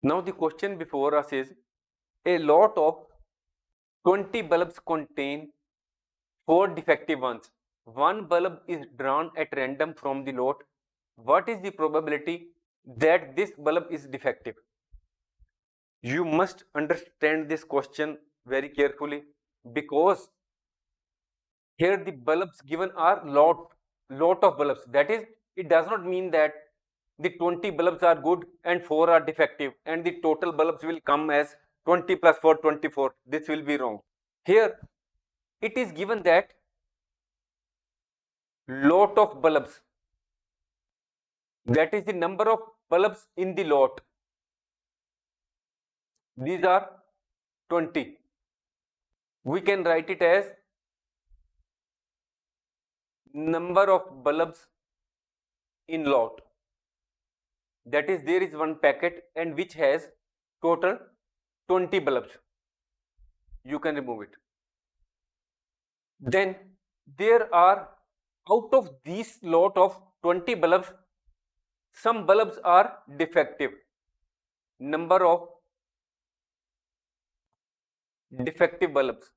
Now the question before us is, a lot of 20 bulbs contain 4 defective ones. One bulb is drawn at random from the lot. What is the probability that this bulb is defective? You must understand this question very carefully, because here the bulbs given are lot of bulbs. That is, it does not mean that the 20 bulbs are good and 4 are defective and the total bulbs will come as 20 plus 4 24. This will be wrong. Here it is given that lot of bulbs, that is the number of bulbs in the lot, these are 20. We can write it as number of bulbs in lot. That is, there is one packet and which has total 20 bulbs. You can remove it. Then there are, out of these lot of 20 bulbs, some bulbs are defective. Number of defective bulbs,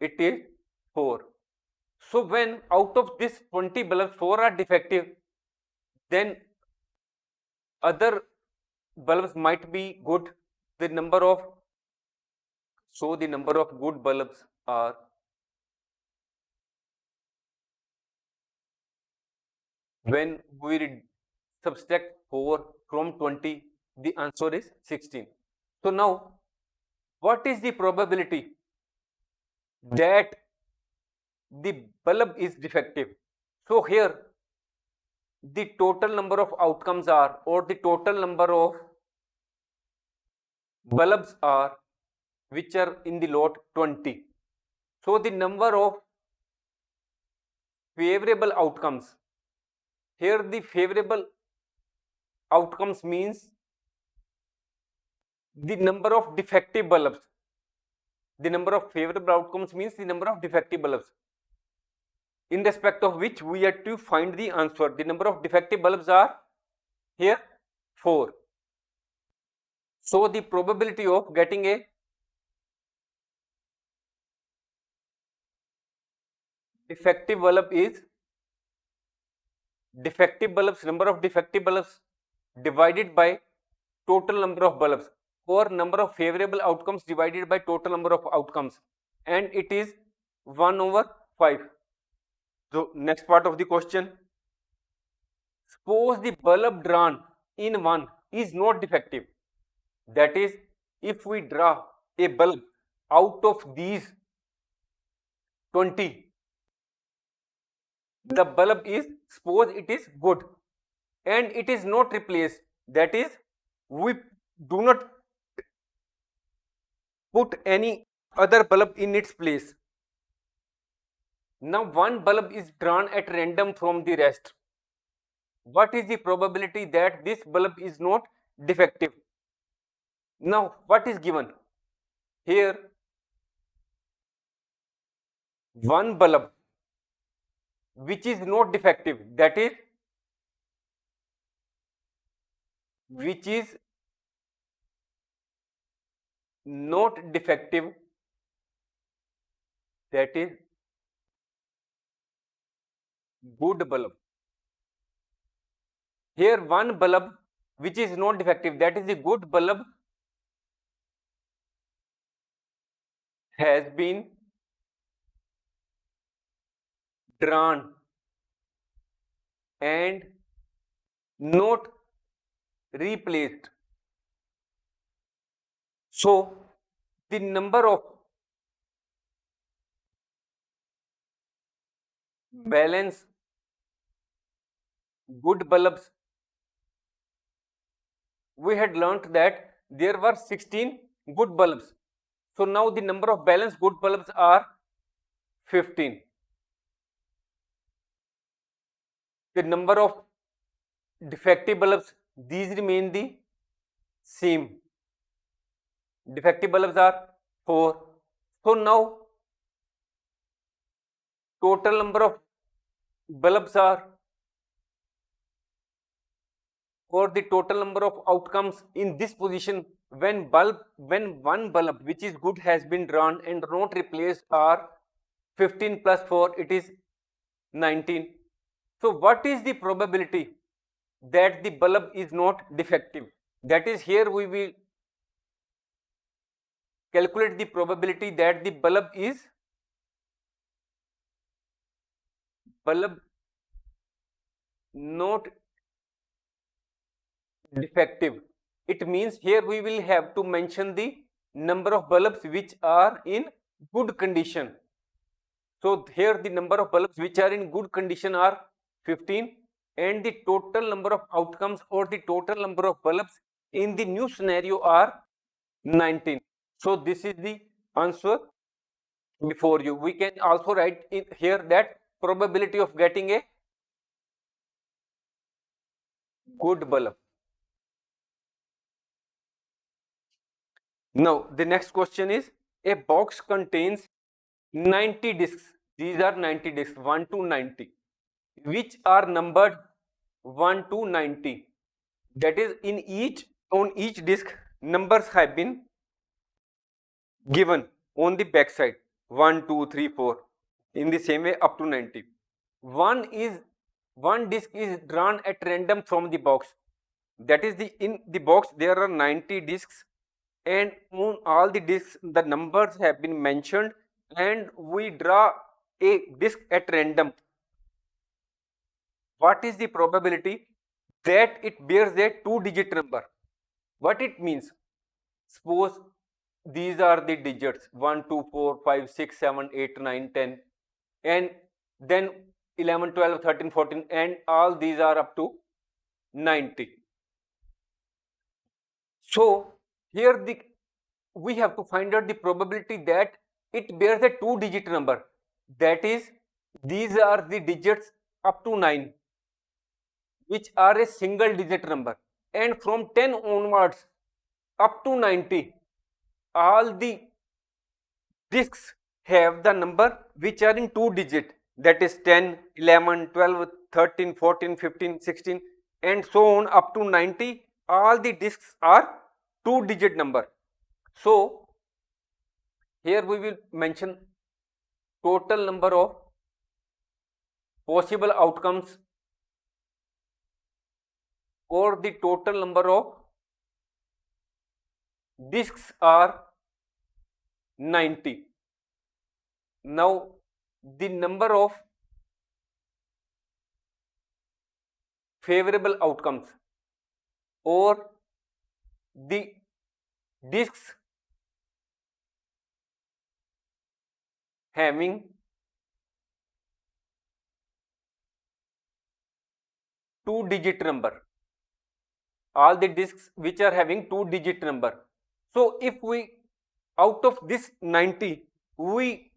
it is 4. So when out of this 20 bulbs 4 are defective, then other bulbs might be good. The number of good bulbs are, when we subtract 4 from 20, the answer is 16. So now, what is the probability that the bulb is defective? So here the total number of outcomes are, or the total number of bulbs are, which are in the lot 20. So the number of favorable outcomes, here the favorable outcomes means the number of defective bulbs. The number of favorable outcomes means the number of defective bulbs, in respect of which we have to find the answer. The number of defective bulbs are here 4. So the probability of getting a defective bulb is defective bulbs, number of defective bulbs divided by total number of bulbs, or number of favorable outcomes divided by total number of outcomes, and it is 1/5. So next part of the question, suppose the bulb drawn in 1 is not defective. That is, if we draw a bulb out of these 20, the bulb is, suppose it is good and it is not replaced, that is, we do not put any other bulb in its place. Now one bulb is drawn at random from the rest. What is the probability that this bulb is not defective? Now what is given here? One bulb which is not defective, that is, which is not defective, that is good bulb. Here one bulb which is not defective, that is the good bulb, has been drawn and not replaced. So the number of balance good bulbs, we had learnt that there were 16 good bulbs. So now the number of balanced good bulbs are 15. The number of defective bulbs, these remain the same. Defective bulbs are 4. So now total number of bulbs are or the total number of outcomes in this position when one bulb which is good has been drawn and not replaced are 15 plus 4, it is 19. So what is the probability that the bulb is not defective? That is, here we will calculate the probability that the bulb not defective. It means here we will have to mention the number of bulbs which are in good condition. So here the number of bulbs which are in good condition are 15, and the total number of outcomes or the total number of bulbs in the new scenario are 19. So this is the answer before you. We can also write in here that probability of getting a good bulb. Now the next question is, a box contains 90 discs. These are 90 discs, 1 to 90, which are numbered 1 to 90. That is, on each disc numbers have been given on the back side, 1 2 3 4, in the same way up to 90. One disc is drawn at random from the box. That is, in the box there are 90 discs, and on all the discs the numbers have been mentioned, and we draw a disc at random. What is the probability that it bears a 2-digit number? What it means? Suppose these are the digits 1 2 4 5 6 7 8 9 10, and then 11 12 13 14, and all these are up to 90. So here we have to find out the probability that it bears a 2-digit number. That is, these are the digits up to 9 which are a single digit number, and from 10 onwards up to 90 all the discs have the number which are in 2-digit, that is 10 11 12 13 14 15 16, and so on up to 90 all the discs are 2-digit number. So here we will mention total number of possible outcomes or the total number of discs are 90. Now the number of favorable outcomes or the discs having 2-digit number, all the discs which are having 2-digit number. So if we, out of this 90, we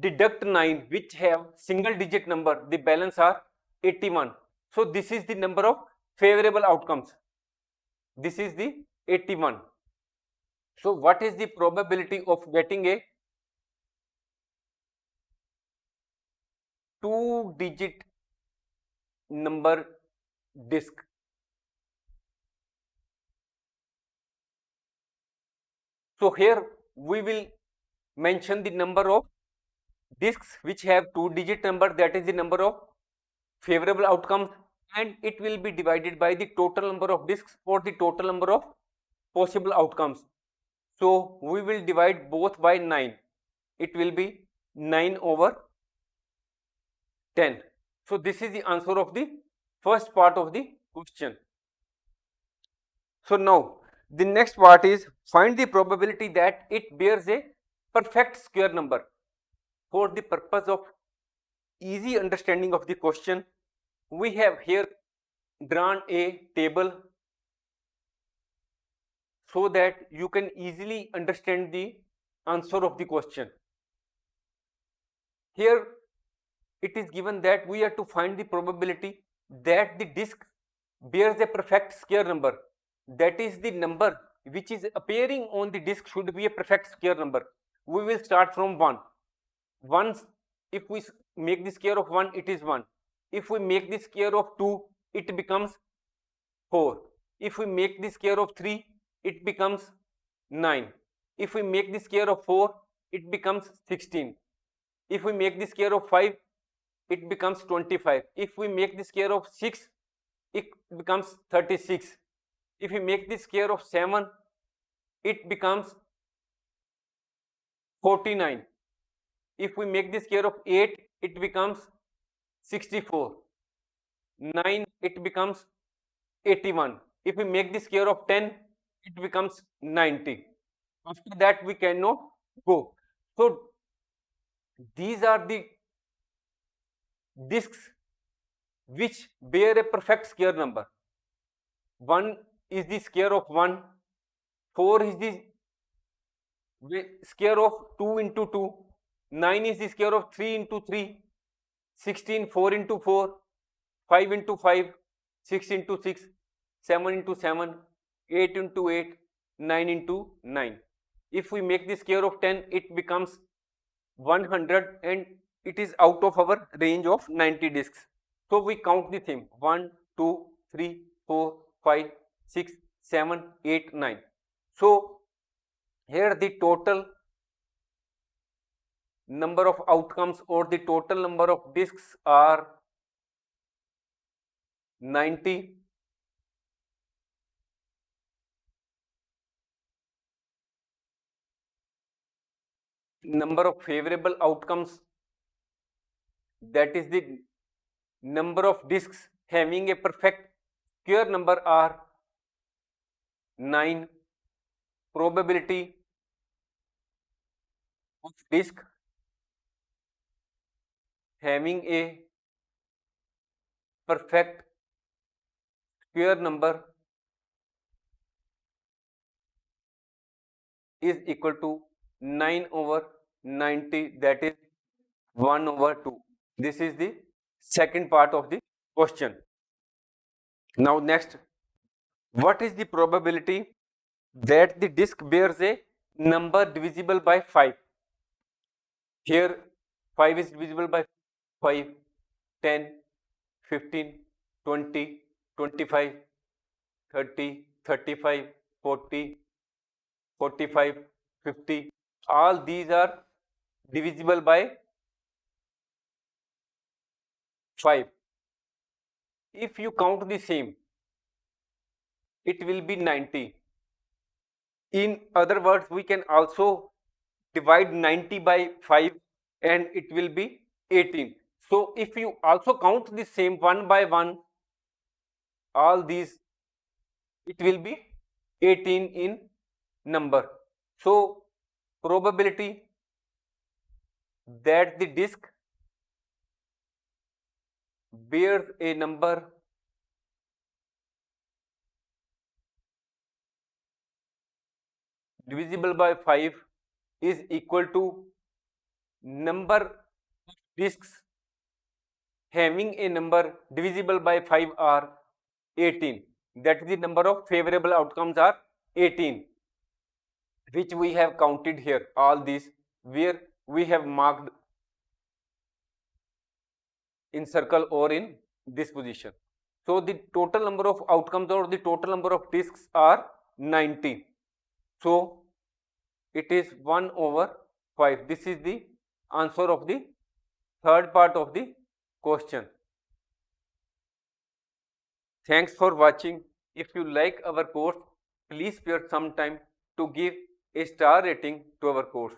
deduct 9 which have single digit number, the balance are 81. So this is the number of favorable outcomes. This is the 81. So what is the probability of getting a 2-digit number disc? So here we will mention the number of discs which have 2-digit number, that is the number of favorable outcomes, and it will be divided by the total number of discs or the total number of possible outcomes. So we will divide both by 9. It will be 9 over 10. So this is the answer of the first part of the question. So now the next part is, find the probability that it bears a perfect square number. For the purpose of easy understanding of the question, we have here drawn a table so that you can easily understand the answer of the question. Here it is given that we have to find the probability that the disc bears a perfect square number. That is, the number which is appearing on the disc should be a perfect square number. We will start from 1. Once, if we make the square of 1, it is 1. If we make the square of 2, it becomes 4. If we make the square of 3, it becomes 9. If we make the square of 4, it becomes 16. If we make the square of 5, it becomes 25. If we make the square of 6, it becomes 36. If we make the square of 7, it becomes 49. If we make the square of 8, it becomes 64. 9, it becomes 81. If we make the square of 10, it becomes 90. After that, we cannot go. So, these are the discs which bear a perfect square number. 1 is the square of 1, 4 is the square of 2 into 2, 9 is the square of 3 into 3, 16, 4 into 4, 5 into 5, 6 into 6, 7 into 7, 8 into 8, 9 into 9. If we make the square of 10, it becomes 100 and it is out of our range of 90 discs. So we count the same 1, 2, 3, 4, 5, 6, 7, 8, 9. So here the total number of outcomes or the total number of discs are 90. Number of favorable outcomes, that is the number of discs having a perfect square number, are 9. Probability of disc having a perfect square number is equal to 9 over 90, that is 1 over 2. This is the second part of the question. Now next, what is the probability that the disc bears a number divisible by 5? Here 5 is divisible by 5, 10, 15, 20, 25, 30, 35, 40, 45, 50. All these are divisible by 5. If you count the same, it will be 90. In other words, we can also divide 90 by 5 and it will be 18. So if you also count the same one by one, all these, it will be 18 in number. So probability that the disc bears a number divisible by 5 is equal to number of discs having a number divisible by 5 are 18. That is the number of favorable outcomes are 18, which we have counted here, all these where we have marked in circle or in this position. So the total number of outcomes or the total number of discs are 90. So it is 1 over 5. This is the answer of the third part of the question. Thanks for watching. If you like our course, please spare some time to give a star rating to our course.